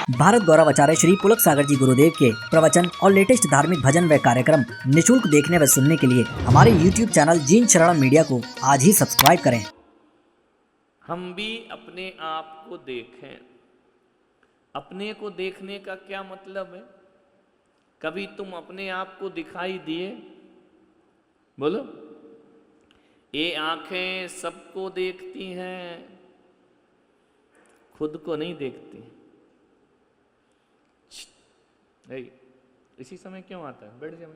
भारत गौरव आचार्य श्री पुलक सागर जी गुरुदेव के प्रवचन और लेटेस्ट धार्मिक भजन व कार्यक्रम निशुल्क देखने व सुनने के लिए हमारे YouTube चैनल जीन शरण मीडिया को आज ही सब्सक्राइब करें। हम भी अपने आप को देखें। अपने को देखने का क्या मतलब है? कभी तुम अपने आप को दिखाई दिए? बोलो। ये आंखें सबको देखती हैं, खुद को नहीं देखती। इसी समय क्यों आता है? बैठ जाओ।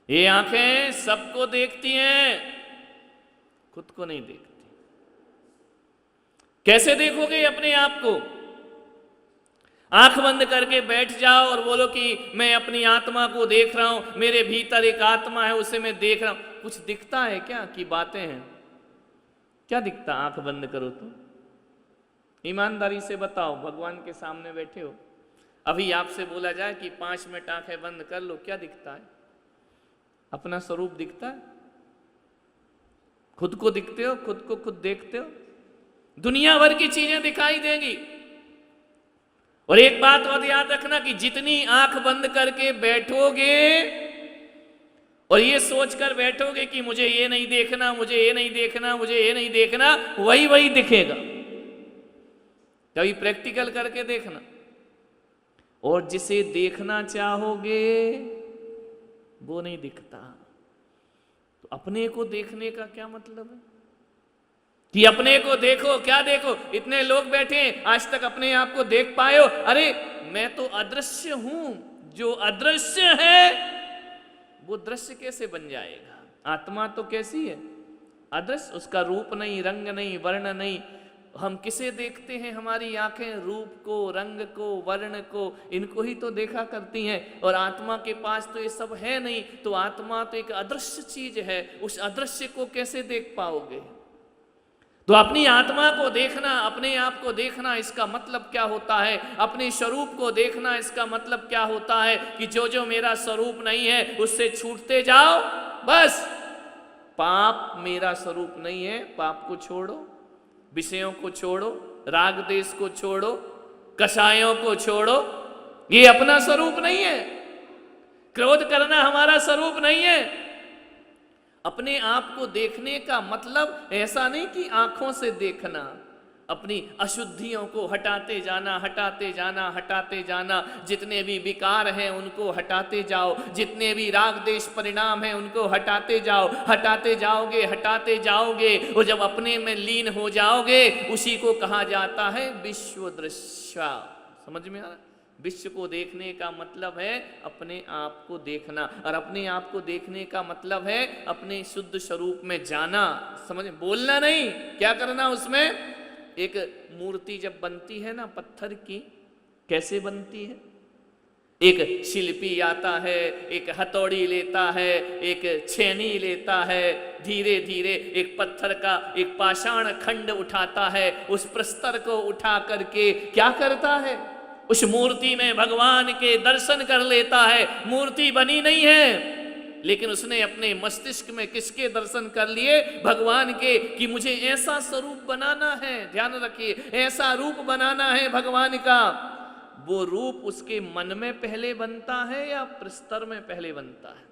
ये आंखें सबको देखती हैं, खुद को नहीं देखती। कैसे देखोगे अपने आप को? आंख बंद करके बैठ जाओ और बोलो कि मैं अपनी आत्मा को देख रहा हूं, मेरे भीतर एक आत्मा है, उसे मैं देख रहा हूं। कुछ दिखता है क्या कि बातें हैं? क्या दिखता? आंख बंद करो तो ईमानदारी से बताओ। भगवान के सामने बैठे हो, अभी आपसे बोला जाए कि 5 मिनट आंखें बंद कर लो, क्या दिखता है? अपना स्वरूप दिखता है? खुद को दिखते हो? खुद को खुद देखते हो? दुनिया भर की चीजें दिखाई देंगी। और एक बात और याद रखना कि जितनी आंख बंद करके बैठोगे और ये सोचकर बैठोगे कि मुझे ये नहीं देखना, मुझे ये नहीं देखना, मुझे ये नहीं देखना, वही दिखेगा। कभी प्रैक्टिकल करके देखना। और जिसे देखना चाहोगे वो नहीं दिखता। तो अपने को देखने का क्या मतलब है कि अपने को देखो? क्या देखो? इतने लोग बैठे, आज तक अपने आप को देख पाए हो? अरे मैं तो अदृश्य हूं। जो अदृश्य है वो दृश्य कैसे बन जाएगा? आत्मा तो कैसी है? अदृश्य। उसका रूप नहीं, रंग नहीं, वर्ण नहीं। हम किसे देखते हैं? हमारी आंखें रूप को, रंग को, वर्ण को, इनको ही तो देखा करती हैं। और आत्मा के पास तो ये सब है नहीं। तो आत्मा तो एक अदृश्य चीज है, उस अदृश्य को कैसे देख पाओगे? तो अपनी आत्मा को देखना, अपने आप को देखना, इसका मतलब क्या होता है? अपने स्वरूप को देखना, इसका मतलब क्या होता है कि जो मेरा स्वरूप नहीं है उससे छूटते जाओ। बस पाप मेरा स्वरूप नहीं है, पाप को छोड़ो, विषयों को छोड़ो, राग देश को छोड़ो, कषायों को छोड़ो। ये अपना स्वरूप नहीं है। क्रोध करना हमारा स्वरूप नहीं है। अपने आप को देखने का मतलब ऐसा नहीं कि आंखों से देखना। अपनी अशुद्धियों को हटाते जाना, हटाते जाना, हटाते जाना। जितने भी विकार हैं उनको हटाते जाओ, जितने भी राग देश परिणाम हैं उनको हटाते जाओ। हटाते जाओगे, हटाते जाओगे, और जब अपने में लीन हो जाओगे, उसी को कहा जाता है विश्व दृश्य। समझ में आ रहा? विश्व को देखने का मतलब है अपने आप को देखना, और अपने आप को देखने का मतलब है अपने शुद्ध स्वरूप में जाना। समझ? बोलना नहीं, क्या करना उसमें? एक मूर्ति जब बनती है ना पत्थर की, कैसे बनती है? एक शिल्पी आता है, एक हथौड़ी लेता है, एक छेनी लेता है, धीरे धीरे एक पत्थर का एक पाषाण खंड उठाता है, उस प्रस्तर को उठा करके क्या करता है? उस मूर्ति में भगवान के दर्शन कर लेता है। मूर्ति बनी नहीं है, लेकिन उसने अपने मस्तिष्क में किसके दर्शन कर लिए? भगवान के। कि मुझे ऐसा स्वरूप बनाना है, ध्यान रखिए, ऐसा रूप बनाना है भगवान का। वो रूप उसके मन में पहले बनता है या प्रस्तर में पहले बनता है?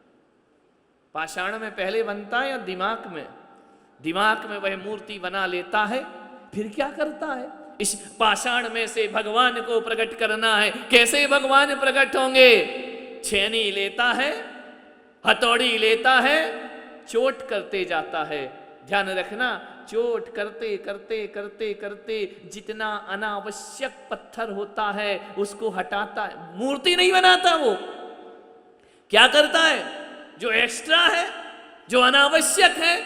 पाषाण में पहले बनता है या दिमाग में? दिमाग में वह मूर्ति बना लेता है। फिर क्या करता है? इस पाषाण में से भगवान को प्रकट करना है। कैसे भगवान प्रकट होंगे? छेनी लेता है, हथौड़ी लेता है, चोट करते जाता है। ध्यान रखना, चोट करते करते करते करते जितना अनावश्यक पत्थर होता है उसको हटाता है। मूर्ति नहीं बनाता। वो क्या करता है? जो एक्स्ट्रा है, जो अनावश्यक है,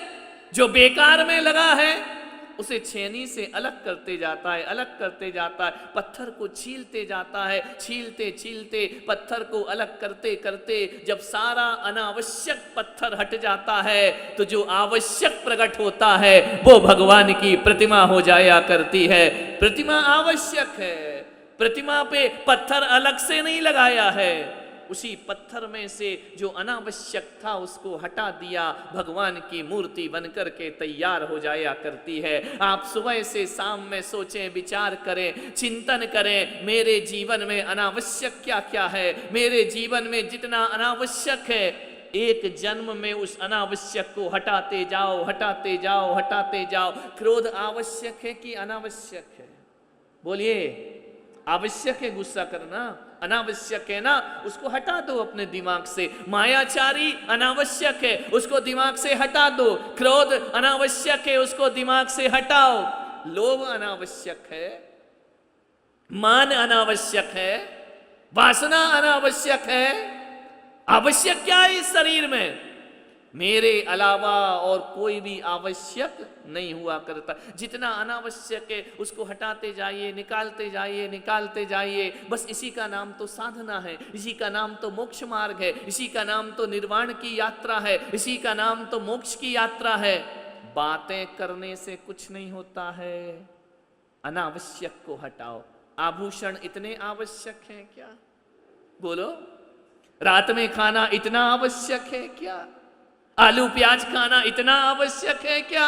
जो बेकार में लगा है, उसे छेनी से अलग करते जाता है, अलग करते जाता है। पत्थर को छीलते जाता है, छीलते छीलते पत्थर को अलग करते करते जब सारा अनावश्यक पत्थर हट जाता है तो जो आवश्यक प्रकट होता है वो भगवान की प्रतिमा हो जाया करती है। प्रतिमा आवश्यक है। प्रतिमा पे पत्थर अलग से नहीं लगाया है। उसी पत्थर में से जो अनावश्यक था उसको हटा दिया, भगवान की मूर्ति बनकर के तैयार हो जाया करती है। आप सुबह से शाम में सोचें, विचार करें, चिंतन करें, मेरे जीवन में अनावश्यक क्या क्या है। मेरे जीवन में जितना अनावश्यक है, एक जन्म में उस अनावश्यक को हटाते जाओ, हटाते जाओ, हटाते जाओ। क्रोध आवश्यक है कि अनावश्यक है? बोलिए, आवश्यक है गुस्सा करना, अनावश्यक है ना, उसको हटा दो अपने दिमाग से। मायाचारी अनावश्यक है, उसको दिमाग से हटा दो। क्रोध अनावश्यक है, उसको दिमाग से हटाओ। लोभ अनावश्यक है, मान अनावश्यक है, वासना अनावश्यक है। आवश्यक क्या है इस शरीर में? मेरे अलावा और कोई भी आवश्यक नहीं हुआ करता। जितना अनावश्यक है उसको हटाते जाइए, निकालते जाइए, निकालते जाइए। बस इसी का नाम तो साधना है, इसी का नाम तो मोक्ष मार्ग है, इसी का नाम तो निर्वाण की यात्रा है, इसी का नाम तो मोक्ष की यात्रा है। बातें करने से कुछ नहीं होता है, अनावश्यक को हटाओ। आभूषण इतने आवश्यक हैं क्या? बोलो, रात में खाना इतना आवश्यक है क्या? आलू प्याज खाना इतना आवश्यक है क्या?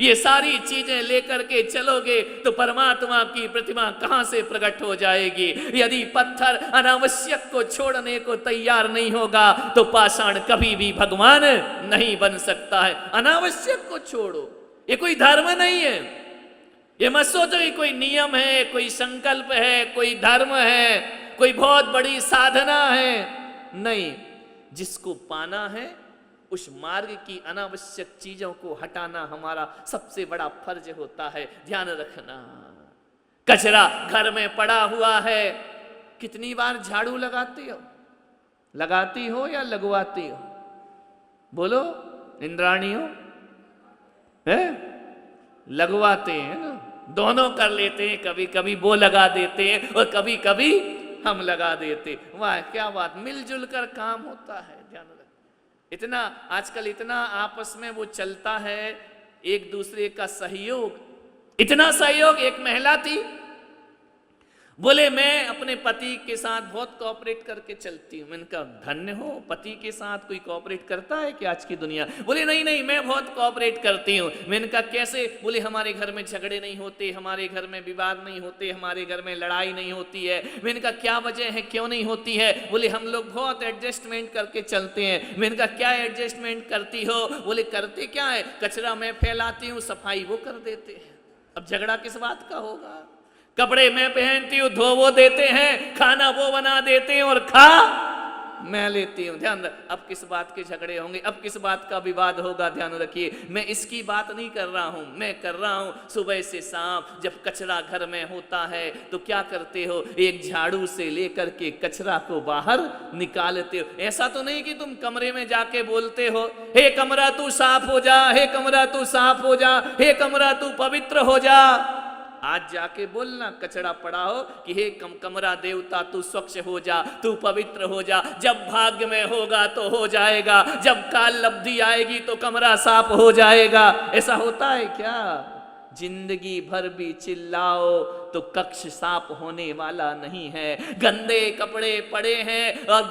ये सारी चीजें लेकर के चलोगे तो परमात्मा की प्रतिमा कहां से प्रकट हो जाएगी? यदि पत्थर अनावश्यक को छोड़ने को तैयार नहीं होगा तो पाषाण कभी भी भगवान नहीं बन सकता है। अनावश्यक को छोड़ो। ये कोई धर्म नहीं है, ये मत सोचो कि कोई नियम है, कोई संकल्प है, कोई धर्म है, कोई बहुत बड़ी साधना है। नहीं, जिसको पाना है उस मार्ग की अनावश्यक चीजों को हटाना हमारा सबसे बड़ा फर्ज होता है। ध्यान रखना, कचरा घर में पड़ा हुआ है, कितनी बार झाड़ू लगाती हो? लगाती हो या लगवाती हो? बोलो इंद्राणी हो? है? लगवाते हैं ना, दोनों कर लेते हैं। कभी कभी वो लगा देते हैं और कभी कभी हम लगा देते। वाह क्या बात, मिलजुल कर काम होता है। ध्यान रख, इतना आजकल इतना आपस में वो चलता है, एक दूसरे का सहयोग, इतना सहयोग। एक महिला थी, बोले मैं अपने पति के साथ बहुत कोऑपरेट करके चलती हूँ। मैंने कहा धन्य हो, पति के साथ कोई कोऑपरेट करता है कि आज की दुनिया? बोले नहीं नहीं, मैं बहुत कोऑपरेट करती हूँ। मैंने कहा कैसे? बोले हमारे घर में झगड़े नहीं होते, हमारे घर में विवाद नहीं होते, हमारे घर में लड़ाई नहीं होती है। मैंने कहा क्या वजह है, क्यों नहीं होती है? बोले हम लोग बहुत एडजस्टमेंट करके चलते हैं। मैंने कहा क्या एडजस्टमेंट करती हो? बोले करते क्या है, कचरा मैं फैलाती हूँ, सफाई वो कर देते हैं। अब झगड़ा किस बात का होगा? कपड़े मैं पहनती हूँ, धो वो देते हैं, खाना वो बना देते हैं और खा मैं लेती हूँ। ध्यान रख, अब किस बात के झगड़े होंगे, अब किस बात का विवाद होगा? ध्यान रखिए, मैं इसकी बात नहीं कर रहा हूँ, मैं कर रहा हूँ सुबह से शाम जब कचरा घर में होता है तो क्या करते हो? एक झाड़ू से लेकर के कचरा को बाहर निकालते हो। ऐसा तो नहीं कि तुम कमरे में जाके बोलते हो, हे कमरा तू साफ हो जा, हे कमरा तू साफ हो जा, हे कमरा तू पवित्र हो जा। आज जाके बोलना कचरा पड़ा हो कि हे कमरा देवता तू स्वच्छ हो जा, तू पवित्र हो जा। जब भाग्य में होगा तो हो जाएगा, जब काल लब्धि आएगी तो कमरा साफ हो जाएगा। ऐसा होता है क्या? जिंदगी भर भी चिल्लाओ तो कक्ष साफ होने वाला नहीं है। गंदे कपड़े पड़े हैं और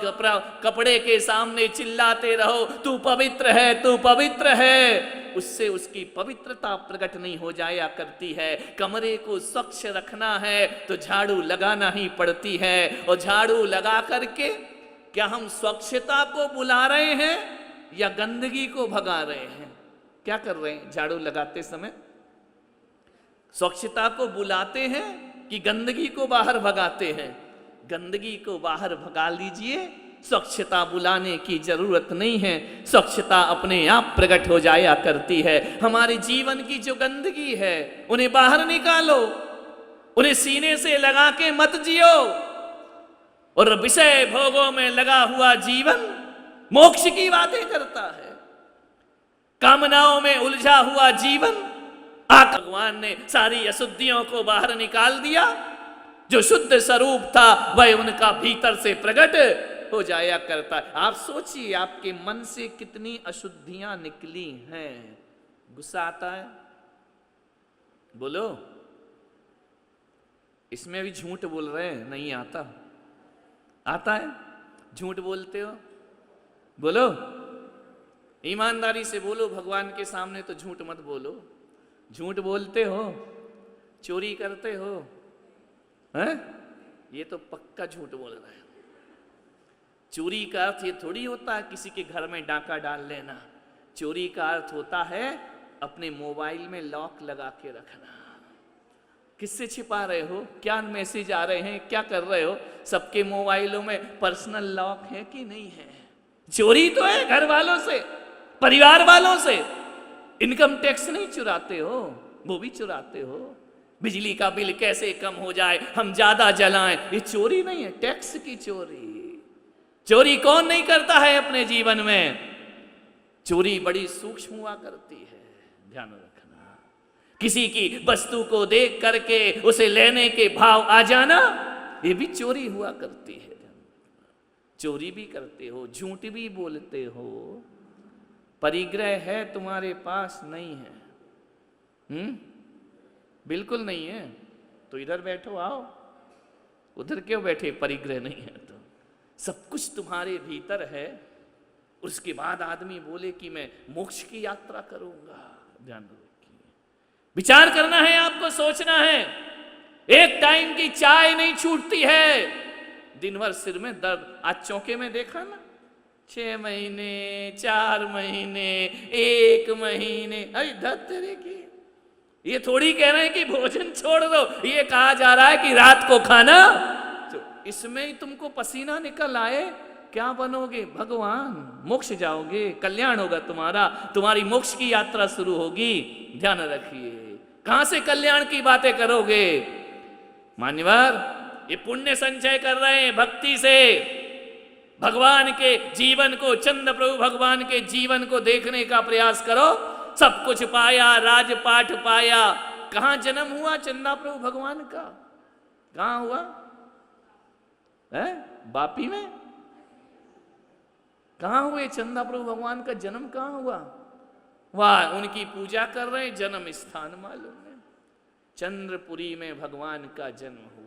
कपड़े के सामने चिल्लाते रहो तू पवित्र है, तू पवित्र है, उससे उसकी पवित्रता प्रकट नहीं हो जाया करती है। कमरे को स्वच्छ रखना है तो झाड़ू लगाना ही पड़ती है। और झाड़ू लगा करके क्या हम स्वच्छता को बुला रहे हैं या गंदगी को भगा रहे हैं? क्या कर रहे हैं झाड़ू लगाते समय? स्वच्छता को बुलाते हैं कि गंदगी को बाहर भगाते हैं? गंदगी को बाहर भगा लीजिए, स्वच्छता बुलाने की जरूरत नहीं है, स्वच्छता अपने आप प्रकट हो जाया करती है। हमारे जीवन की जो गंदगी है उन्हें बाहर निकालो, उन्हें सीने से लगा के मत जियो। और विषय भोगों में लगा हुआ जीवन मोक्ष की बातें करता है, कामनाओं में उलझा हुआ जीवन। भगवान ने सारी अशुद्धियों को बाहर निकाल दिया, जो शुद्ध स्वरूप था वह उनका भीतर से प्रकट हो जाया करता है। आप सोचिए आपके मन से कितनी अशुद्धियां निकली हैं। गुस्सा आता है? बोलो, इसमें भी झूठ बोल रहे हैं, नहीं आता? आता है? झूठ बोलते हो? बोलो, ईमानदारी से बोलो, भगवान के सामने तो झूठ मत बोलो। झूठ बोलते हो? चोरी करते हो? हैं? ये तो पक्का झूठ बोल रहे हो। चोरी का अर्थ ये थोड़ी होता है किसी के घर में डाका डाल लेना। चोरी का अर्थ होता है अपने मोबाइल में लॉक लगा के रखना। किससे छिपा रहे हो? क्या मैसेज आ रहे हैं? क्या कर रहे हो? सबके मोबाइलों में पर्सनल लॉक है कि नहीं है? चोरी तो है घर वालों से, परिवार वालों से। इनकम टैक्स नहीं चुराते हो, वो भी चुराते हो। बिजली का बिल कैसे कम हो जाए, हम ज्यादा जलाएं, ये चोरी नहीं है, टैक्स की चोरी। चोरी कौन नहीं करता है अपने जीवन में? चोरी बड़ी सूक्ष्म हुआ करती है, ध्यान रखना। किसी की वस्तु को देख करके उसे लेने के भाव आ जाना, ये भी चोरी हुआ करती है। चोरी भी करते हो, झूठ भी बोलते हो। परिग्रह है तुम्हारे पास? नहीं है। बिल्कुल नहीं है तो इधर बैठो, आओ। उधर क्यों बैठे? परिग्रह नहीं है तो सब कुछ तुम्हारे भीतर है। उसके बाद आदमी बोले कि मैं मोक्ष की यात्रा करूंगा। ध्यान रखिए, विचार करना है आपको, सोचना है। एक टाइम की चाय नहीं छूटती है, दिन भर सिर में दर्द। आज चौके में देखा ना, 6 महीने, 4 महीने, 1 महीने, अरे धत्तरे की। ये थोड़ी कह रहे हैं कि भोजन छोड़ दो, ये कहा जा रहा है कि रात को खाना। तो इसमें ही तुमको पसीना निकल आए, क्या बनोगे? भगवान। मोक्ष जाओगे, कल्याण होगा तुम्हारा, तुम्हारी मोक्ष की यात्रा शुरू होगी। ध्यान रखिए, कहां से कल्याण की बातें करोगे? मान्यवर, ये पुण्य संचय कर रहे हैं भक्ति से। भगवान के जीवन को, चंद्र प्रभु भगवान के जीवन को देखने का प्रयास करो। सब कुछ पाया, राजपाट पाया। कहां जन्म हुआ चंदा प्रभु भगवान का? कहां हुआ है? बापी में? कहां हुए चंदा प्रभु भगवान का जन्म? कहां हुआ? वाह, उनकी पूजा कर रहे हैं, जन्म स्थान मालूम है। चंद्रपुरी में भगवान का जन्म हुआ।